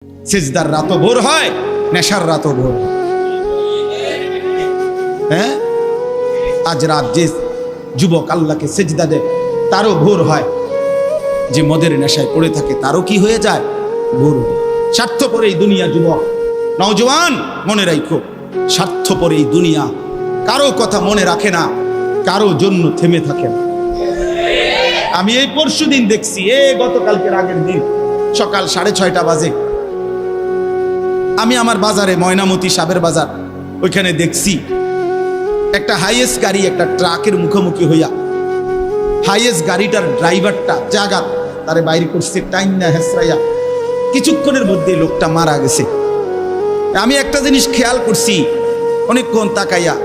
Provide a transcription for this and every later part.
সিজদার রাতও ভোর হয়, নেশার রাতও ভোর হয়। হ্যাঁ, আজ রাত যে যুবক আল্লাহকে সিজদা দেয় তারও ভোর হয়, যে মদের নেশায় পড়ে থাকে তারও কি হয়ে যায়, ভোর হয়। স্বার্থপর এই দুনিয়া যুবক, নওজওয়ান মনে রাখো, স্বার্থপর এই দুনিয়া কারো কথা মনে রাখে না, কারো জন্য থেমে থাকে না। আমি এই পরশুদিন দেখছি, গতকালকের আগের দিন সকাল 6:30 বাজে আমি আমার বাজারে, ময়নামতি সাবের বাজার, ওইখানে দেখছি একটা হাইয়েস্ট গাড়ি একটা ট্রাকের মুখোমুখি হইয়া, হাইয়েস্ট গাড়িটার ড্রাইভারটা জাগাত তারে বাইরে করছে টাইম না হেসরাইয়া, কিছুক্ষণের মধ্যে লোকটা মারা গেছে। আমি একটা জিনিস খেয়াল করছি, অনেকক্ষণ তাকাইয়া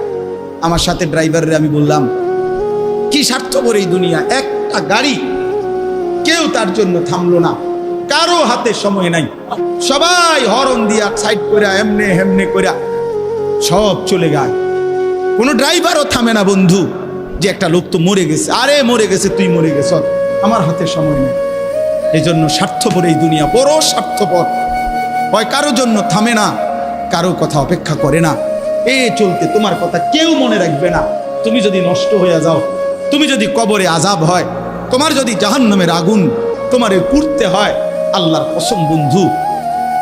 আমার সাথে ড্রাইভারের আমি বললাম, কি স্বার্থপর এই দুনিয়া, একটা গাড়ি কেউ তার জন্য থামলো না, কারো হাতে সময় নাই, সবাই হরন দিয়া সাইড করে এমনে হেমনে করে সব চলে যায়, কোনো ড্রাইভারও থামে না বন্ধু, যে একটা লোক তো মরে গেছে, আরে মরে গেছে, তুই মরে গেছ, আমার হাতে সময় নেই। এই জন্য স্বার্থপর এই দুনিয়া, বড় স্বার্থপর, হয় কারো জন্য থামে না, কারো কথা অপেক্ষা করে না। চলতে তোমার কথা কেউ মনে রাখবে না। তুমি যদি নষ্ট হয়ে যাও, তুমি যদি কবরে আযাব হয়, তোমার যদি জাহান্নামের আগুন তোমারে পুড়তে হয়, আল্লাহর কসম বন্ধু,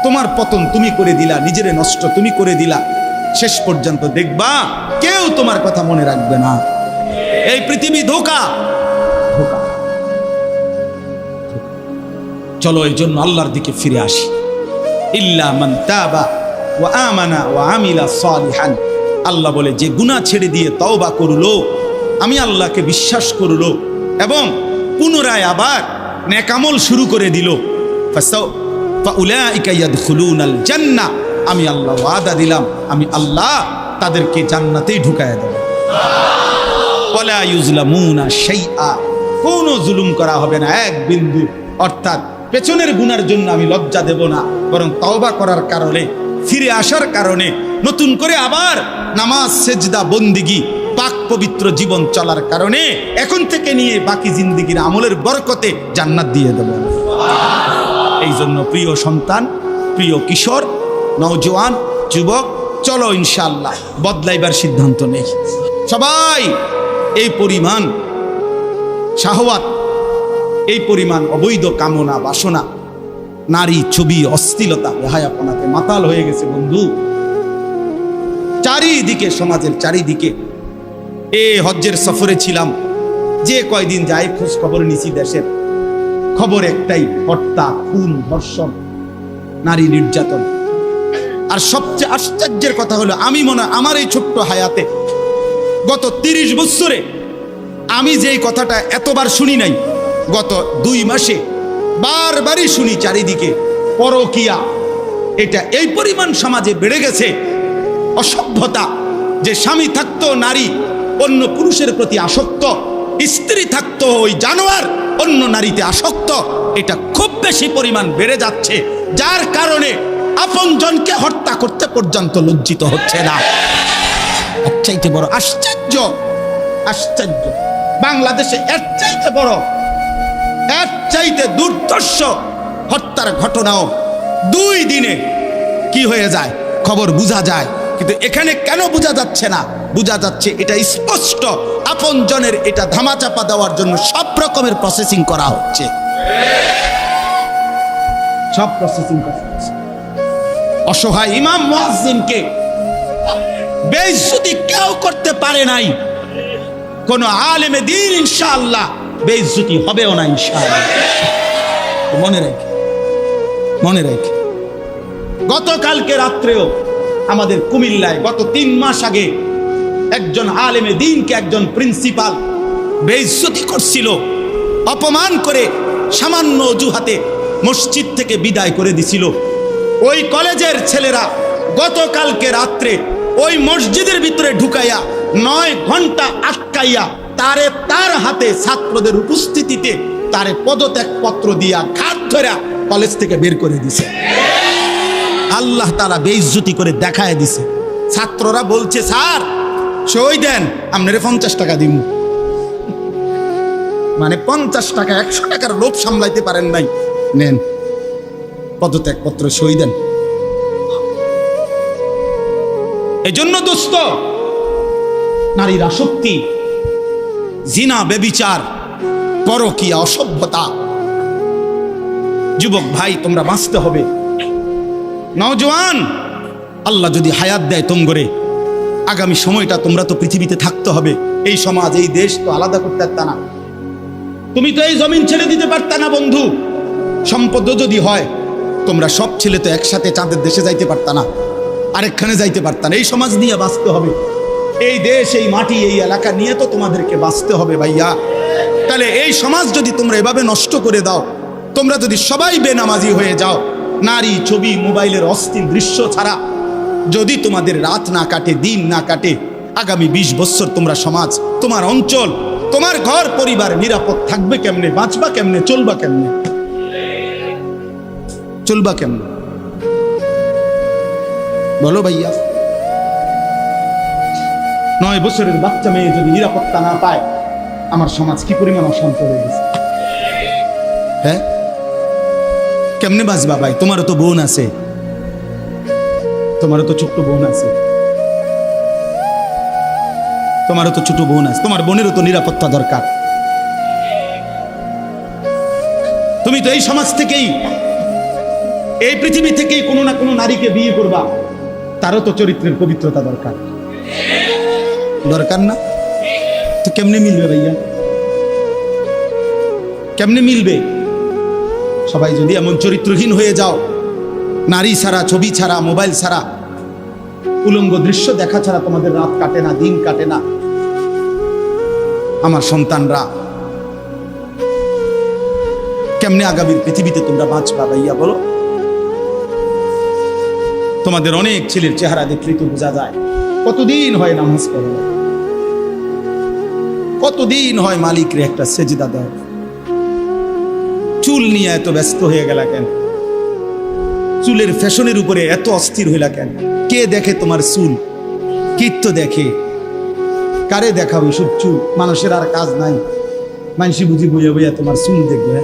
তোমার পতন তুমি করে দিলা, নিজেরে নষ্ট তুমি করে দিলা, শেষ পর্যন্ত দেখবা কেউ তোমার কথা মনে রাখবে না। এই পৃথিবী ধোঁকা, ধোঁকা। চলো এই জন্য আল্লাহর দিকে ফিরে আসি। ইল্লা মান তাবা ওয়া আমানা ওয়া আমিলা সালিহান, আল্লাহ বলে যে গুনাহ ছেড়ে দিয়ে তওবা করলো, আমি আল্লাহকে বিশ্বাস করলো এবং পুনরায় আবার নেক আমল শুরু করে দিল, ফাউলাইকা ইয়াদখুলুনাল জান্নাহ, আমি আল্লাহ ওয়াদা দিলাম, আমি আল্লাহ তাদেরকে জান্নাতেই ঢুকায়া দেব। ওয়ালা ইউজলামুনা শাইআ, কোনো জুলুম করা হবে না এক বিন্দু। অর্থাৎ পেছনের গুনার জন্য আমি লজ্জা দেব না, বরং তওবা করার কারণে, ফিরে আসার কারণে, নতুন করে আবার নামাজ সেজদা বন্দিগি পাক পবিত্র জীবন চলার কারণে এখন থেকে নিয়ে বাকি জিন্দেগির আমলের বরকতে জান্নাত দিয়ে দেব। এই জন্য প্রিয় সন্তান, প্রিয় কিশোর, নওজওয়ান, যুবক, চলো ইনশাআল্লাহ বদলাইবার সিদ্ধান্ত নেই। সবাই এই পরিমাণ শাহওয়াত, এই পরিমাণ অবৈধ কামনা বাসনা, নারী ছবি, অশ্লীলতা, বেহায়াপনাতে মাতাল হয়ে গেছে বন্ধু চারিদিকে, সমাজের চারিদিকে। হজ্জের সফরে ছিলাম, যে কয়দিন যায় খোঁজ খবর নিছি, দেশের খবর একটাই, হত্যা, খুন, ধর্ষণ, নারী নির্যাতন। আর সবচেয়ে আশ্চর্যের কথা হলো, আমি মনে হয় আমার এই ছোট্ট হায়াতে গত 30 বছরে আমি যেই কথাটা এতবার শুনি নাই, গত 2 মাসে বারবারই শুনি চারিদিকে পরকিয়া। এটা এই পরিমাণ সমাজে বেড়ে গেছে, অসভ্যতা, যে স্বামী থাকতো নারী অন্য পুরুষের প্রতি আসক্ত, স্ত্রী থাকতো ওই জানোয়ার অন্য নারীতে আসক্ত, এটা খুব বেশি পরিমাণ বেড়ে যাচ্ছে, যার কারণে আপনজনকে হত্যা করতে পর্যন্ত লজ্জিত হচ্ছে না। এর চাইতে বড় আশ্চর্য, আশ্চর্য বাংলাদেশে এর চাইতে বড়, এর চাইতে দুর্ধর্ষ হত্যার ঘটনাও 2 দিনে কি হয়ে যায় খবর বোঝা যায়। কিন্তু এখানে কেন বোঝা যাচ্ছে না? বোঝা যাচ্ছে এটা স্পষ্ট, আপনজনের এটা ধামাচাপা দেওয়ার জন্য সব রকমের প্রসেসিং করা হচ্ছে, সব প্রসেসিং করা হচ্ছে। অসহায় ইমাম মুয়াজ্জিনকে বেইজ্জতি কেউ করতে পারে নাই, কোন আলেমে দ্বীন ইনশাআল্লাহ বেইজ্জতি হবেও না ইনশাআল্লাহ। মনে রেখে, মনে রেখে, গতকালকে রাত্রেও আমাদের কুমিল্লায় গত 3 মাস আগে একজন আলেমে দ্বীনকে একজন প্রিন্সিপাল বেইজ্জতি করছিল, অপমান করে সামান্য অজুহাতে মসজিদ থেকে বিদায় করে দিছিল। ওই কলেজের ছেলেরা গতকালকে রাত্রে ওই মসজিদের ভিতরে ঢুকাইয়া 9 ঘন্টা আটকাইয়া তারে, তার হাতে ছাত্রদের উপস্থিতিতে তারে পদত্যাগ পত্র দিয়া ঘাট ধরে কলেজ থেকে বের করে দিছে। আল্লাহ তাআলা বেইজ্জতি করে দেখায় দিছে। ছাত্ররা বলছে, স্যার সই দেন, আপনারে 50 টাকা দিব। মানে 50 টাকা, 100 টাকার লোভ সামলাইতে পারেন নাই, নেন। পদত্যাগপত্র সই দেন। এই জন্য দোস্ত, নারীর আসক্তি, জিনা, বেবিচার, পরকীয়া, অসভ্যতা, যুবক ভাই তোমরা বাঁচতে হবে। নওজোয়ান, আল্লাহ যদি হায়াত দেয় তোমরে, আগামী সময়টা তোমরা তো পৃথিবীতে থাকতে হবে। এই সমাজ, এই দেশ তো আলাদা করতে পারতা না, তুমি তো এই জমিন ছেড়ে দিতে পারতা না বন্ধু। সম্পদ যদি হয়, তোমরা সব ছেলে তো একসাথে চাঁদের দেশে যাইতে পারতা না, আরেকখানে যাইতে পারতা না। এই সমাজ নিয়ে বাঁচতে হবে, এই দেশ, এই মাটি, এই এলাকা নিয়ে তো তোমাদেরকে বাঁচতে হবে ভাইয়া। তাহলে এই সমাজ যদি তোমরা এভাবে নষ্ট করে দাও, তোমরা যদি সবাই বেনামাজি হয়ে যাও, নারী, ছবি, মোবাইলের অস্থির দৃশ্য ছাড়া যদি তোমাদের রাত না কাটে, দিন না কাটে, আগামী 20 বছর তোমরা সমাজ, তোমার অঞ্চল, তোমার ঘর পরিবার নিরাপদ থাকবে কেমনে? বাঁচবা কেমনে? চলবা কেমনে? চলবা কেমনে বলো ভাইয়া? 9 বছরের বাচ্চা মেয়ে যদি নিরাপত্তা না পায়, আমার সমাজ কি পরিমাণ অশান্ত হয়ে গেছে। হ্যাঁ, কেমনে বাঁচবা ভাই? তোমারও তো বোন আছে, তোমারও তো ছোট্ট বোন আছে, তোমারও তো ছোট বোন আছে, তোমার বোনেরও তো নিরাপত্তা দরকার। তুমি তো এই সমাজ থেকেই, এই পৃথিবী থেকেই কোনো না কোনো নারীকে বিয়ে করবা, তারও তো চরিত্রের পবিত্রতা দরকার, দরকার না? তো কেমনে মিলবে ভাইয়া? কেমনে মিলবে? সবাই যদি এমন চরিত্রহীন হয়ে যাও, নারী ছাড়া, ছবি ছাড়া, মোবাইল ছাড়া, উলঙ্গ দৃশ্য দেখা ছাড়া তোমাদের রাত কাটে না, দিন কাটে না, আমার সন্তানরা কেমনে আগামীর পৃথিবীতে তোমরা বাঁচবা ভাইয়া বলো? তোমাদের অনেক ছেলের চেহারা দেখলেই তো বোঝা যায় কতদিন হয় নামাজ পড়ে, কতদিন হয় মালিকরে একটা সেজদা দেয়। চুল নিয়ে এত ব্যস্ত হয়ে গেলা কেন? চুলের ফ্যাশনের উপরে এত অস্থির হইলা কেন? কে দেখে তোমার চুল? কীর্ত দেখে? কারে দেখাবো এসব চুল? মানুষের আর কাজ নাই, মানুষই বুঝি বইয়া বইয়া তোমার চুল দেখবে।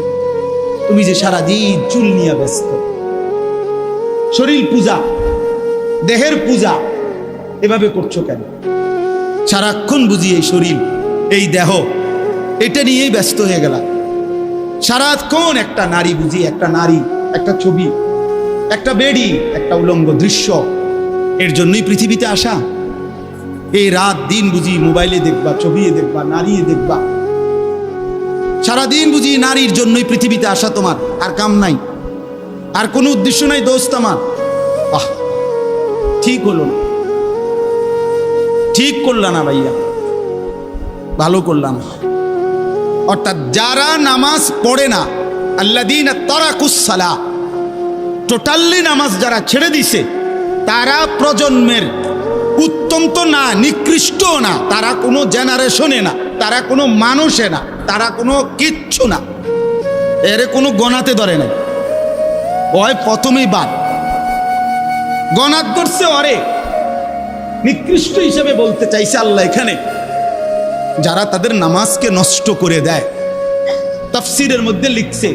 তুমি যে সারাদিন চুল নিয়ে ব্যস্ত, শরীর পূজা, দেহের পূজা এভাবে করছো কেন? সারাক্ষণ বুঝি এই শরীর, এই দেহ, এটা নিয়েই ব্যস্ত হয়ে গেলা। সারাক্ষণ একটা নারী বুঝি, একটা নারী, একটা ছবি, একটা বেডি, একটা উলঙ্গ দৃশ্য, এর জন্যই পৃথিবীতে আসা। এই রাত দিন বুঝি মোবাইলে দেখবা, ছবি দেখবা, নারী দেখবা, সারাদিন বুঝি নারীর জন্যই পৃথিবীতে আসা। তোমার আর কাম নাই, আর কোনো উদ্দেশ্য নাই দোস্ত আমার। ঠিক হলো না, ঠিক করলা না ভাইয়া, ভালো করলাম। অর্থাৎ যারা নামাজ পড়ে না, আল্লাযীনা তারাকুস সালাহ, টোটালি নামাজ যারা ছেড়ে দিছে, তারা প্রজন্মের উত্তম তো না, নিকৃষ্ট না, তারা কোনো জেনারেশনে না, তারা কোনো মানুষে না, তারা কোনো কিচ্ছু না, এর কোনো গণাতে ধরে না। ওই প্রথমেই বাদ গণাত করছে, অরে নিকৃষ্ট হিসেবে বলতে চাইছে আল্লাহ এখানে যারা তাদের নামাজকে নষ্ট করে দেয়। তাফসীরের মধ্যে লিখছে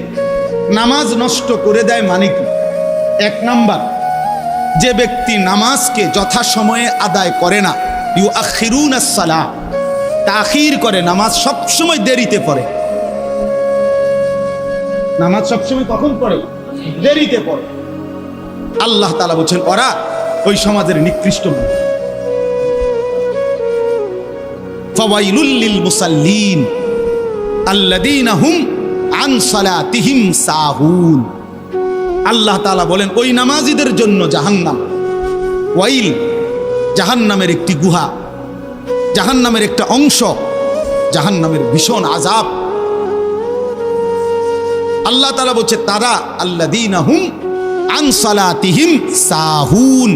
নামাজ নষ্ট করে দেয় মানে কি? 1 নাম্বার, যে ব্যক্তি নামাজকে যথাসময়ে আদায় করে না, ইউআখিরুনাস সালাহ, তাখির করে, নামাজ সবসময় দেরিতে পড়ে। নামাজ সবসময় কখন পড়ে? দেরিতে পড়ে। আল্লাহ তাআলা বলছেন ওরা ওই সমাজের নিকৃষ্ট মানুষ। ফাওয়াইলুল লিল মুসাল্লিন আল্লাযীনা হুম আন সালাতিহিম সাহুন। আল্লাহ তাআলা বলেন ওই নামাজীদের জন্য জাহান্নাম। ওয়াইল, জাহান্নামের একটি গুহা, জাহান্নামের একটা অংশ, জাহান্নামের ভীষণ আযাব। আল্লাহ তাআলা বলছে তারা আল্লাযীনা হুম আন সালাতিহিম সাহুন,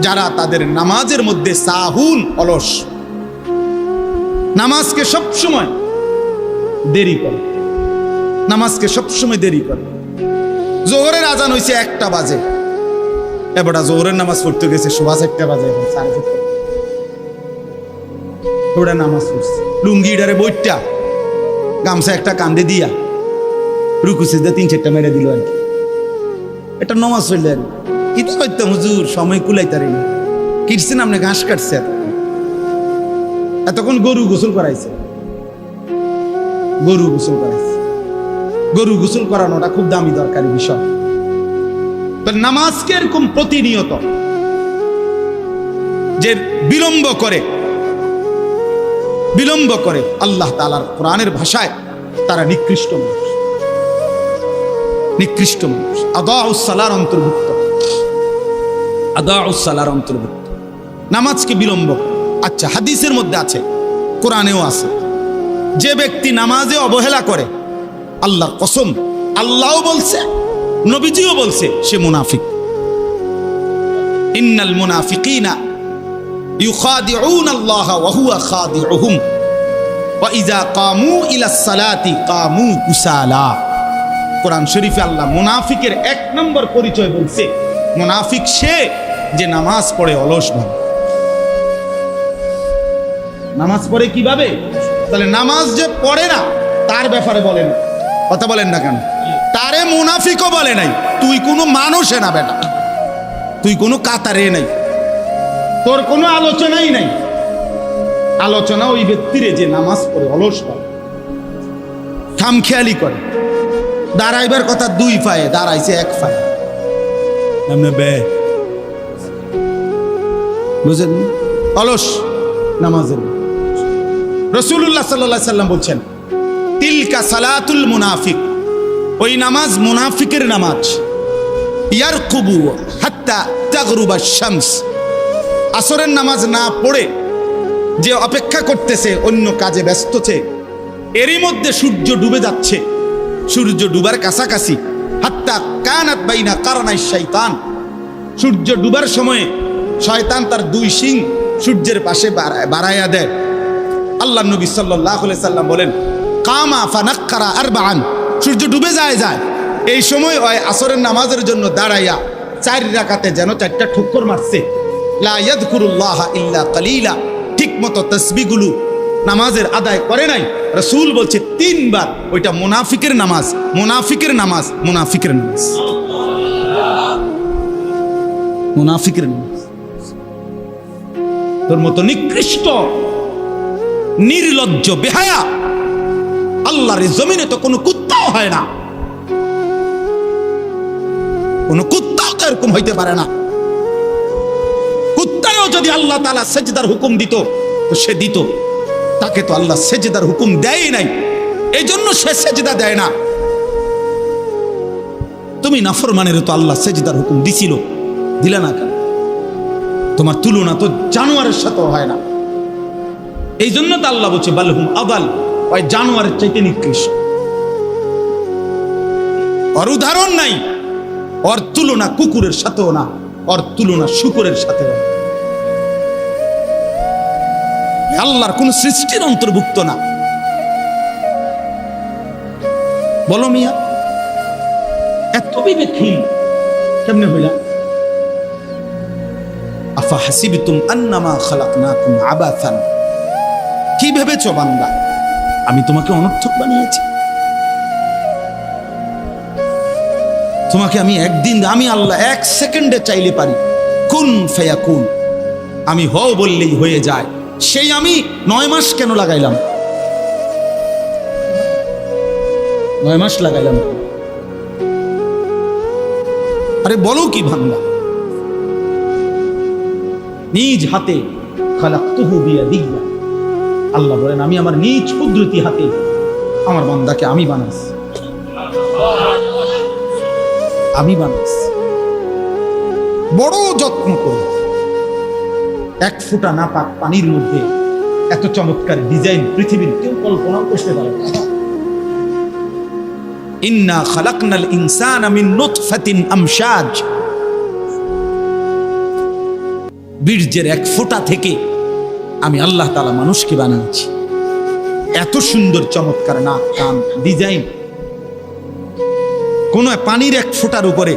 যারা তাদের নামাজের মধ্যে সাহুন, অলস, নামাজকে সবসময় দেরি করে, নামাজকে সবসময় দেরি করে। জোহরের আজান হয়েছে 1টা বাজে, এবারটা জোহরের নামাজ পড়তে গেছে 4:30 বাজে, 4:30 ওরা নামাজ পড়ছে লুঙ্গিটারে বইটা, গামছা একটা কান্দে দিয়া, রুকু সিজদা 3-4টা মেরে দিল আর কি। এটা নমাজ হইলে আর কি তো করতাম হুজুর, সময় কুলাইতারি না। কিটছেন আপনি, ঘাস কাটছে, এতক্ষণ গরু গোসল করাইছে, গরু গোসল করাইছে। গরু গোসল করানোটা খুব দামি দরকারি বিষয়। নামাজকে এরকম প্রতিনিয়ত যে বিলম্ব করে আল্লাহ তাআলার কোরআনের ভাষায় তারা নিকৃষ্ট মানুষ, নিকৃষ্ট মানুষ। আদাউস সালার অন্তর্ভুক্ত, আদাউস সালার অন্তর্ভুক্ত নামাজকে বিলম্ব। আচ্ছা, হাদিসের মধ্যে আছে, কোরআনেও আছে, যে ব্যক্তি নামাজে অবহেলা করে, আল্লাহর কসম, আল্লাহও বলছে, নবীজিও বলছে, সে মুনাফিক। ইন্নাল মুনাফিকিনা ইউখাদিউনা আল্লাহ ওয়া হুয়া খাদিউহুম ওয়া ইযা কামু ইলাস সালাতি কামু কুসালা। কোরআন শরীফে আল্লাহ মুনাফিকের এক নম্বর পরিচয় বলছে, মুনাফিক সে যে নামাজ পড়ে অলসভাবে। নামাজ পড়ে কিভাবে? তাহলে নামাজ যে পড়ে না তার ব্যাপারে বলেন, কথা বলেন না কেন? তারে মুনাফিকও বলে নাই। তুই কোনো মানুষে না বেটা, তুই কোনো কাতারে নাই, তোর কোনো আলোচনাই নাই। আলোচনা ওই ব্যক্তিরে যে নামাজ পড়ে অলসভাবে, খামখেয়ালি করে। দাঁড়াইবার কথা দুই পায়ে, দাঁড়াইছে এক পায়ে, বুঝেন? অলস নামাজের। রাসূলুল্লাহ সাল্লাল্লাহু আলাইহি সাল্লাম বলছেন, তিলকা সালাতুল মুনাফিক, ওই নামাজ মুনাফিকের নামাজ। ইয়ারকুবু হাত্তা তাগরুবা শামস, আসরের নামাজ না পড়ে যে অপেক্ষা করতেছে, অন্য কাজে ব্যস্তছে, এরই মধ্যে সূর্য ডুবে যাচ্ছে, সূর্য ডুবার কাছাকাছি। হাত্তা কানাত বাইনা কারনাই শাইতান, সূর্য ডুবার সময়ে শয়তান তার দুই শিং সূর্যের পাশে বাড়াইয়া দেয়। আল্লাহ নবী সাল্লাল্লাহু আলাইহি সাল্লাম বলেন, কামা ফানাক্কারা আরবাআন, সূর্য ডুবে যায়, এই সময় ওই আসরের নামাজের জন্য দাঁড়াইয়া 4 রাকাতে যেন 4টা ঠুক্কর মারছে। লা ইয়াযকুরুল্লাহ ইল্লা কালিলা, ঠিক মতো তাসবিহগুলো নামাজের আদায় করে নাই। রাসূল বলছে 3 বার, ওইটা মুনাফিকের নামাজ, মুনাফিকের নামাজ, মুনাফিকের নামাজ, মুনাফিকের নামাজ। তোর মতো নিকৃষ্ট নির্লজ্জ বেহায়া আল্লাহর জমিনে তো কোনো কুত্তাও হয় না, কোনো কুত্তাও তো এরকম হইতে পারে না। কুত্তাও যদি আল্লাহ তাআলা সেজদার হুকুম দিত তো সে দিত, তাকে তো আল্লাহ সেজদার হুকুম দেয় নাই, এই জন্য সে সেজদা দেয় না। তুমি নাফরমানের তো আল্লাহ সেজদার হুকুম দিছিল, দিলা না কেন? তোমার তুলনা তো জানোয়ারের সাথেও হয় না। এই জন্য তো আল্লাহ বলছে বালহুম আদাল, ওই জানোয়ারের চাইতে নিকৃষ্ট। ওর উদাহরণ নাই, ওর তুলনা কুকুরের সাথেও না, ওর তুলনা শুকরের সাথেও না। আল্লাহর কোন সৃষ্টির অন্তর্ভুক্ত না। বলো মিয়া, এত বিবেকহীন কেমনে হইলা? আফা হাসিবতুম আন্নামা খালাকনাকুম আবাসান, কি ভেবেছো বান্দা আমি তোমাকে অনর্থক বানিয়েছি? তোমাকে আমি একদিন, আমি আল্লাহ 1 সেকেন্ডে চাইলে পারি, কুন ফায়াকুন, আমি হও বললেই হয়ে যায়। সেই আমি 9 মাস কেন লাগাইলাম? 9 মাস লাগাইলাম। আরে বলো কি বান্দা, নিজ হাতে খালাকতুহু বিয়াদিয়া, আল্লাহ বলেন আমি আমার নিজ কুদরতি হাতে আমার বান্দাকে আমি বানাইছি, আমি বানাইছি। বড় যত্ন করে 1 ফোঁটা নাপাক পানির মধ্যে এত চমৎকার ডিজাইন পৃথিবীর কেউ কল্পনাও করতে পারে না। ইন্না খালাকনাল ইনসানা মিন নুতফাতিন আমশাজ, বীর্যের 1 ফোঁটা থেকে আমি আল্লাহ তাআলা মানুষকে বানিয়েছি। এত সুন্দর চমৎকার নাক কান ডিজাইন। কোন পানির 1 ফোঁটার উপরে,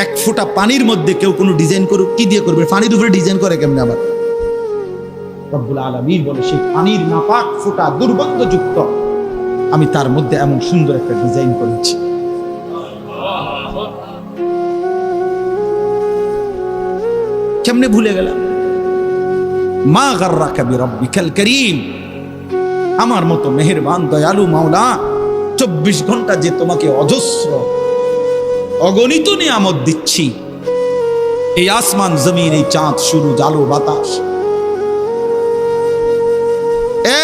1 ফোঁটা পানির মধ্যে কেউ কোনো ডিজাইন করুক, কি দিয়ে করবে? পানির উপরে ডিজাইন করে কেমনে? আবার রব্বুল আলামিন বলে সেই পানির নাপাক ফোঁটা দুর্গন্ধযুক্ত, আমি তার মধ্যে এমন সুন্দর একটা ডিজাইন করেছি। কেমনে ভুলে গেলাম? মা গাররাকা বিরাব্বিকাল কারীম, আমার মতো মেহেরবান দয়ালু মাওলা 24 ঘন্টা যে তোমাকে অজস্র অগণিত নিয়ামত দিচ্ছি, এই আসমান জমিন, এই চাঁদ সূরজ আলো বাতাস,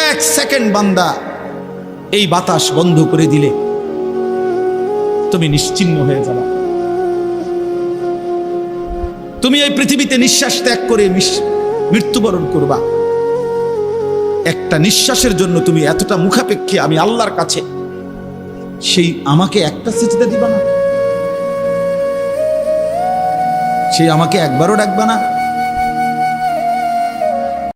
1 সেকেন্ড বান্দা এই বাতাস বন্ধ করে দিলে তুমি নিশ্চিহ্ন হয়ে যাবে। তুমি এই পৃথিবীতে নিঃশ্বাস ত্যাগ করে মৃত্যুবরণ করবা। একটা নিঃশ্বাসের জন্য তুমি এতটা মুখাপেক্ষী আমি আল্লাহর কাছে, সেই আমাকে একটা সিজদা দিবা না? সেই আমাকে একবারও ডাকবা না?